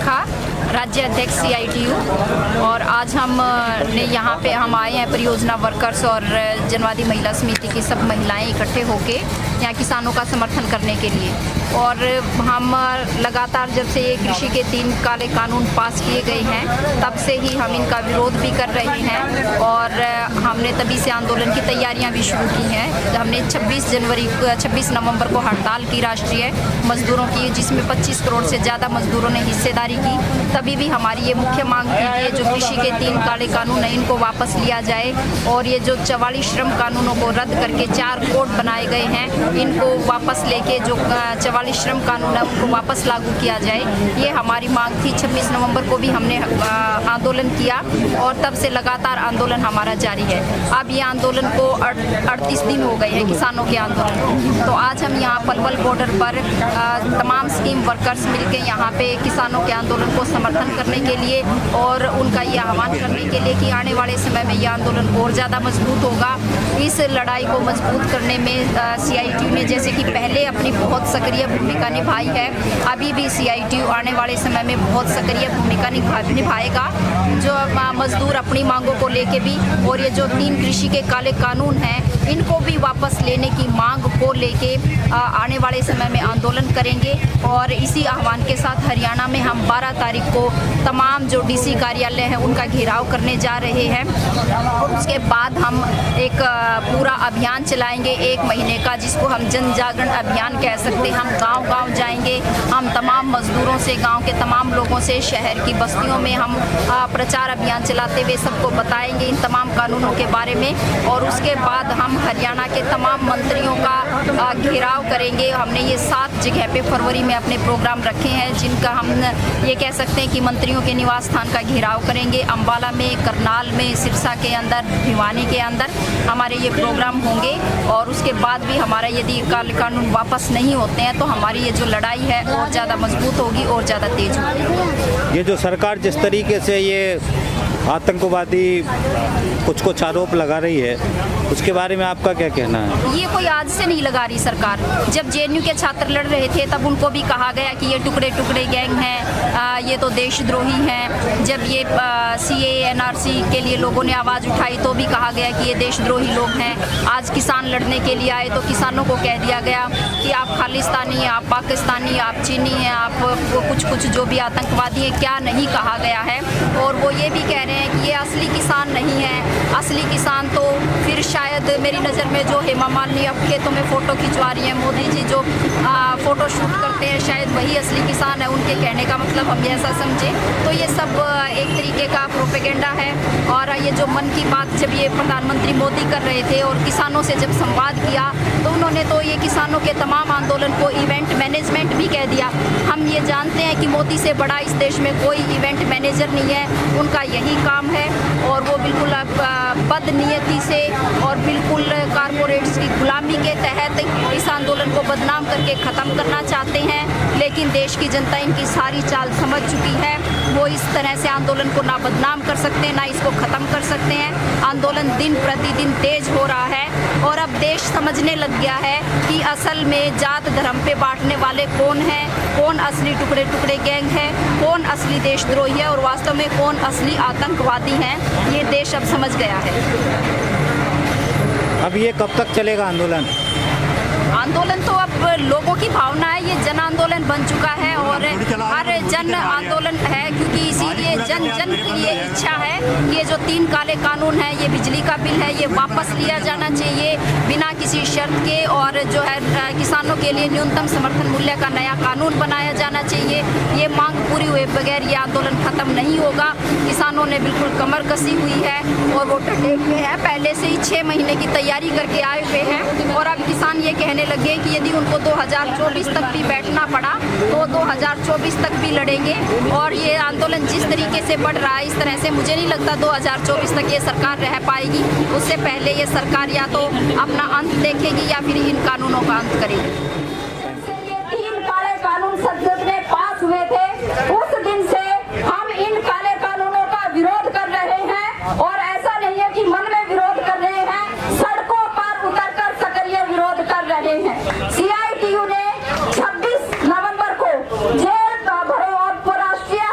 शाखा राज्य अध्यक्ष CITU। और आज हम आए हैं परियोजना वर्कर्स और जनवादी महिला समिति की सब महिलाएं इकट्ठे होके यहाँ किसानों का समर्थन करने के लिए। और हम लगातार जब से ये कृषि के 3 काले कानून पास किए गए हैं तब से ही हम इनका विरोध भी कर रहे हैं और हमने तभी से आंदोलन की तैयारियां भी शुरू की हैं। हमने 26 नवंबर को हड़ताल की राष्ट्रीय मजदूरों की, जिसमें 25 करोड़ से ज़्यादा मजदूरों ने हिस्सेदारी की। तभी भी हमारी ये मुख्य मांग थी कि ये जो कृषि के 3 काले कानून हैं इनको वापस लिया जाए और ये जो 44 श्रम कानूनों को रद्द करके 4 कोड बनाए गए हैं इनको वापस लेके जो 44 श्रम कानून है उनको वापस लागू किया जाए। ये हमारी मांग थी। 26 नवंबर को भी हमने आंदोलन किया और तब से लगातार आंदोलन हमारा जारी है। अब ये आंदोलन को 38 दिन हो गए हैं किसानों के आंदोलन को। तो आज हम यहाँ पलवल बॉर्डर पर तमाम स्कीम वर्कर्स मिलकर यहाँ पे किसानों के आंदोलन को समर्थन करने के लिए और उनका ये आह्वान करने के लिए कि आने वाले समय में यह आंदोलन और ज़्यादा मजबूत होगा। इस लड़ाई को मजबूत करने में CITU ने जैसे कि पहले अपनी बहुत सक्रिय भूमिका निभाई है, अभी भी CITU आने वाले समय में बहुत सक्रिय भूमिका निभाएगा। जो मजदूर अपनी मांगों को लेके भी और ये जो 3 कृषि के काले कानून हैं इनको भी वापस लेने की मांग को लेके आने वाले समय में आंदोलन करेंगे। और इसी आह्वान के साथ हरियाणा में हम 12 तारीख को तमाम जो DC कार्यालय हैं उनका घेराव करने जा रहे हैं और उसके बाद हम एक पूरा अभियान चलाएंगे 1 महीने का, जिसको हम जन जागरण अभियान कह सकते हैं। हम गांव-गांव जाएंगे, हम तमाम मजदूरों से, गांव के तमाम लोगों से, शहर की बस्तियों में हम प्रचार अभियान चलाते हुए सबको बताएंगे इन तमाम कानूनों के बारे में। और उसके बाद हम हरियाणा के तमाम मंत्रियों का घेराव करेंगे। हमने ये 7 जगह पे फरवरी में अपने प्रोग्राम रखे हैं जिनका हम ये कह सकते हैं कि मंत्रियों के निवास स्थान का घेराव करेंगे। अम्बाला में, करनाल में, सिरसा के अंदर, भिवानी के अंदर हमारे ये प्रोग्राम होंगे। और उसके बाद भी हमारा यदि काले कानून वापस नहीं होते हैं तो हमारी ये जो लड़ाई है और ज़्यादा मजबूत होगी और ज़्यादा तेज होगी। ये जो सरकार जिस तरीके से ये आतंकवादी कुछ आरोप लगा रही है उसके बारे में आपका क्या कहना है? ये कोई आज से नहीं लगा रही सरकार। जब JNU के छात्र लड़ रहे थे तब उनको भी कहा गया कि ये टुकड़े टुकड़े गैंग हैं, ये तो देशद्रोही हैं। जब ये CAA NRC के लिए लोगों ने आवाज़ उठाई तो भी कहा गया कि ये देशद्रोही लोग हैं। आज किसान लड़ने के लिए आए तो किसानों को कह दिया गया कि आप खालिस्तानी हैं, आप पाकिस्तानी, आप चीनी हैं, आप कुछ जो भी आतंकवादी हैं, क्या नहीं कहा गया है। और वो ये भी कह रहे हैं कि ये असली किसान नहीं है। असली किसान तो फिर शायद मेरी नज़र में जो हेमा मालिनी अब खेतों में फ़ोटो खिंचवा रही हैं, मोदी जी जो फ़ोटो शूट करते हैं, शायद वही असली किसान है। उनके कहने का मतलब हम ऐसा समझें तो ये सब एक तरीके का प्रोपेगेंडा है। और ये जो मन की बात जब ये प्रधानमंत्री मोदी कर रहे थे और किसानों से जब संवाद किया तो उन्होंने तो ये किसानों के तमाम आंदोलन को इवेंट मैनेजमेंट भी कह दिया। हम ये जानते हैं कि मोदी से बड़ा इस देश में कोई इवेंट मैनेजर नहीं है, उनका यही काम है। और वो बिल्कुल बदनीयती से और बिल्कुल कारपोरेट्स की गुलामी के तहत इस आंदोलन को बदनाम करके ख़त्म करना चाहते हैं। लेकिन देश की जनता इनकी सारी चाल समझ चुकी है। वो इस तरह से आंदोलन को ना बदनाम कर सकते हैं, ना इसको ख़त्म कर सकते हैं। आंदोलन दिन प्रतिदिन तेज हो रहा है और अब देश समझने लग गया है कि असल में जात धर्म पे बांटने वाले कौन हैं, कौन असली टुकड़े टुकड़े गैंग है, कौन असली देशद्रोही है और वास्तव में कौन असली आतंकवादी हैं। ये देश अब समझ गया है। अब ये कब तक चलेगा आंदोलन? आंदोलन तो अब लोगों की भावना है, ये जन आंदोलन बन चुका है और हर जन आंदोलन है, क्योंकि इसीलिए जन जन की ये इच्छा है कि ये जो 3 काले कानून है, ये बिजली का बिल है, ये वापस लिया जाना चाहिए बिना किसी शर्त के। और जो है किसानों के लिए न्यूनतम समर्थन मूल्य का नया कानून बनाया जाना चाहिए। ये मांग पूरी हुए बगैर ये आंदोलन खत्म नहीं होगा। किसानों ने बिल्कुल कमर कसी हुई है और वो डटे हुए हैं, पहले से ही 6 महीने की तैयारी करके आए हुए हैं। और अब किसान ये कहने लगे कि यदि उनको 2024 तक भी बैठना पड़ा तो 2024 तक भी लड़ेंगे। और ये आंदोलन जिस तरीके से बढ़ रहा है इस तरह से मुझे नहीं लगता 2024 तक ये सरकार रह पाएगी। उससे पहले ये सरकार या तो अपना अंत देखेगी या फिर इन कानूनों का अंत करेगी। ये 3 काले कानून संसद में पास हुए थे, उस दिन से हम इन काले कानूनों का विरोध कर रहे हैं। और ऐसा नहीं है कि मन में विरोध कर रहे हैं, सड़कों पर उतरकर सक्रिय विरोध कर रहे हैं। CITU ने 26 नवंबर को जेल भरो और राष्ट्रीय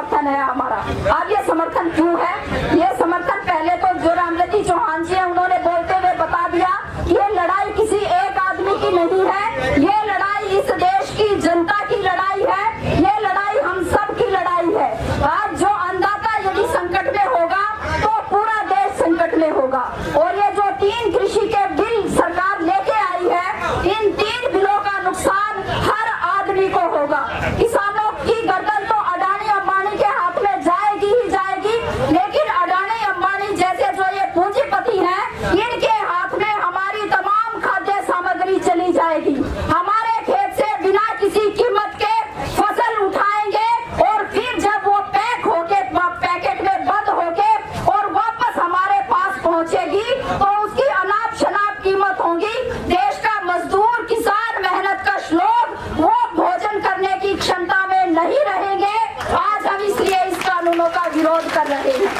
समर्थन है हमारा। अब ये समर्थन क्यों है? ये समर्थन पहले तो जो रामलती चौहान जी हैं उन्होंने बोलते हुए बता दिया कि ये लड़ाई किसी एक आदमी की नहीं है, ये लड़ाई इस देश की जनता की लड़ाई है, ये लड़ाई हम सब की लड़ाई है। आज जो अन्नदाता यदि संकट में होगा तो पूरा देश संकट में होगा। और ये जो 3 कृषि के बिल सरकार लेके आई है, इन 3 बिलों का नुकसान हर आदमी को होगा। किसानों की गर्दन तो अडानी अंबानी के हाथ में जाएगी ही जाएगी, लेकिन अडानी अंबानी जैसे जो ये पूंजीपति हैं, इनके हाथ में हमारी तमाम खाद्य सामग्री चली जाएगी। हमारे खेत से बिना किसी कीमत के फसल उठाएंगे और फिर जब वो पैक होके पैकेट में बंद होके और वापस हमारे पास पहुंचेगी तो उसकी अनाप शनाप कीमत होगी। देश का मजदूर किसान मेहनत का श्लोक वो भोजन करने की क्षमता में नहीं रहेंगे। आज हम इसलिए इस कानूनों का विरोध कर रहे हैं।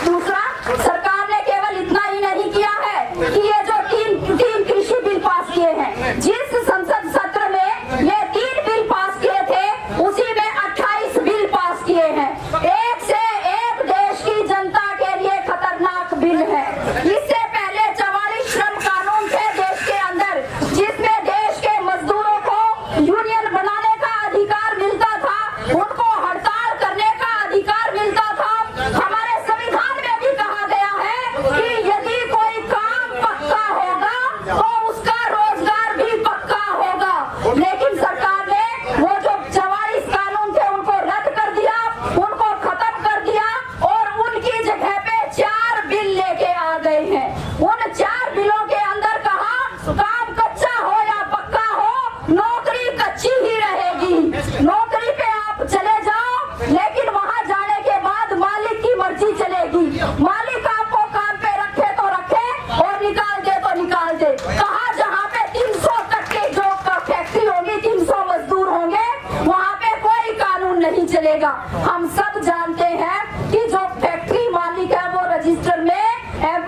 दूसरा, सरकार ने केवल इतना ही नहीं किया है कि ये जो तीन कृषि बिल पास किए हैं, जिस संसद सत्र में ये 3 बिल पास किए थे उसी में 28 बिल पास किए हैं। एक से एक देश की जनता के लिए खतरनाक बिल है। इससे पहले 44 श्रम कानून थे देश के अंदर, जिसमें देश के मजदूरों को यूनियन बनाने का अधिकार मिलता था, उनको हड़ताल करने का अधिकार मिलता था। हमारे संविधान में भी कहा गया है कि यदि कोई काम पक्का होगा तो उसका रोजगार भी पक्का होगा। लेकिन सरकार ने वो जो 44 कानून थे उनको रद्द कर दिया, उनको खत्म कर दिया और उनकी जगह पे 4 बिल लेके आ गए हैं। उन 4 बिलों के अंदर कहा काम कच्चा हो या पक्का हो, नौकरी कच्ची ही रहेगी। नौकरी पे आप चले जाओ, लेकिन वहां जाने के बाद मालिक की मर्जी चलेगी। मालिक आपको काम पे रखे तो रखे और निकाल दे तो निकाल दे। कहा जहाँ पे 300 तक के जो फैक्ट्री होगी, 300 मजदूर होंगे, वहाँ पे कोई कानून नहीं चलेगा। हम सब जानते हैं कि जो फैक्ट्री मालिक है वो रजिस्टर में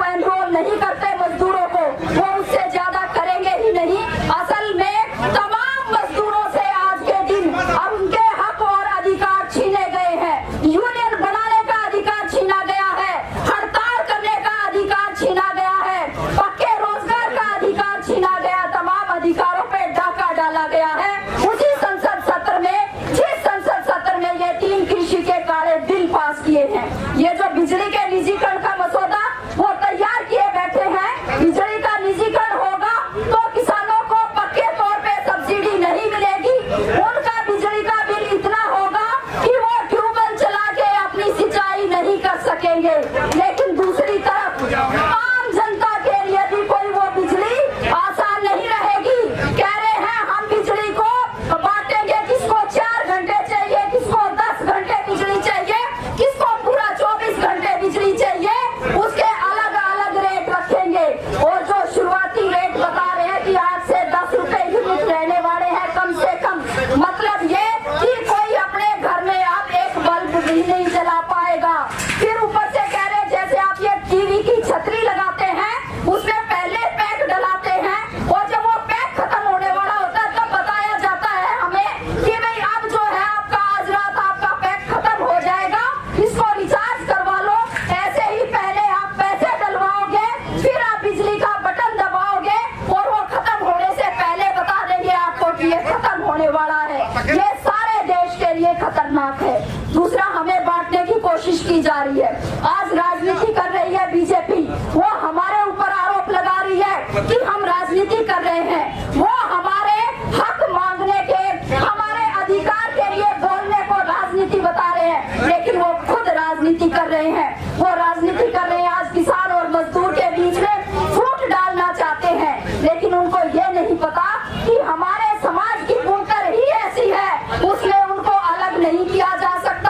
एनरोल नहीं करते मजदूरों को, वो उससे ज्यादा करेंगे ही नहीं। असल में तमाम मजदूरों से आज के दिन अब उनके हक और अधिकार छीने गए हैं। यूनियन बनाने का अधिकार छीना गया है, हड़ताल करने का अधिकार छीना गया है, पक्के रोजगार का अधिकार छीना गया, तमाम अधिकारों पे डाका डाला गया है। उसी संसद सत्र में, जिस संसद सत्र में ये 3 कृषि के काले बिल पास किए हैं, ये जो बिजली के निजीकरण का मसौदा वो तैयार किए बैठे हैं। बिजली का निजीकरण होगा तो किसानों को पक्के तौर पे सब्सिडी नहीं मिलेगी। उनका बिजली का बिल इतना होगा कि वो ट्यूबवेल चला के अपनी सिंचाई नहीं कर सकेंगे। लेकिन दूसरी तरफ आम जनता के लिए भी कोई वो बिजली आसान नहीं रहेगी। कह रहे हैं हम बिजली को बांटेंगे, किसको 4 घंटे चाहिए, किसको 10 घंटे बिजली चाहिए, किसको पूरा 24 घंटे बिजली चाहिए, उसके अलग अलग रेट रखेंगे। और जो शुरुआती रेट बता रहे हैं कि 8 से 10 रुपए यूनिट रहने वाले हैं कम से कम, मतलब ये कि कोई अपने घर में आप एक बल्ब भी नहीं जला पाएगा। फिर ऊपर से कह रहे जैसे आप ये टीवी की छतरी लगाते हैं, उसमें पहले पैक डलाते हैं और जब वो पैक खत्म होने वाला होता है तब बताया जाता है हमें कि भाई अब जो है आपका आज रात आपका पैक खत्म हो जाएगा, इसको रिचार्ज करवा लो। ऐसे ही पहले आप पैसे डलवाओगे, फिर आप बिजली का बटन दबाओगे और वो खत्म होने से पहले बता देंगे आपको कि ये खत्म होने वाला है। ये सारे देश के लिए खतरनाक है। दूसरा, हमें बांटने की कोशिश की जा रही है। आज राजनीति कर रही है बीजेपी, वो हमारे ऊपर आरोप लगा रही है कि हम राजनीति कर रहे हैं। वो हमारे हक मांगने के, हमारे अधिकार के लिए बोलने को राजनीति बता रहे हैं, लेकिन वो खुद राजनीति कर रहे हैं। वो राजनीति कर रहे हैं, आज किसान और मजदूर के बीच में फूट डालना चाहते हैं, लेकिन उनको ये नहीं पता कि हमारे समाज की बुनकर ही ऐसी है, उसमें उनको अलग नहीं किया जा सकता।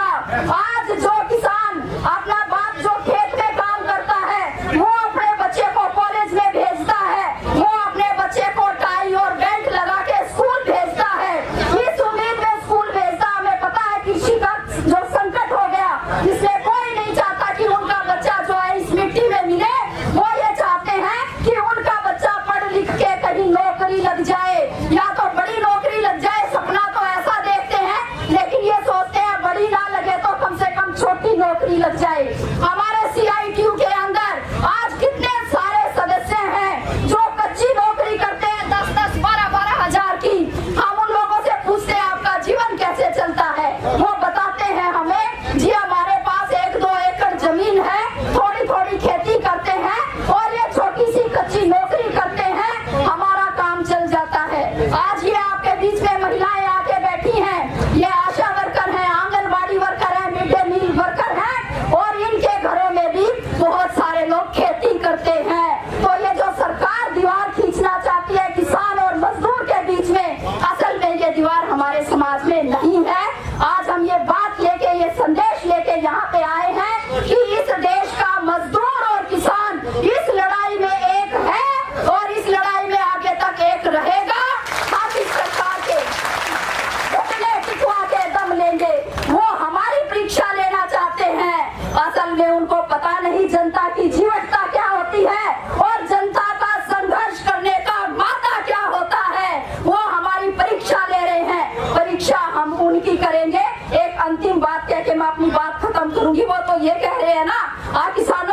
आज जो किसान अपना बाप जो खेत में मैं अपनी बात खत्म करूंगी। वो तो ये कह रहे हैं ना, किसानों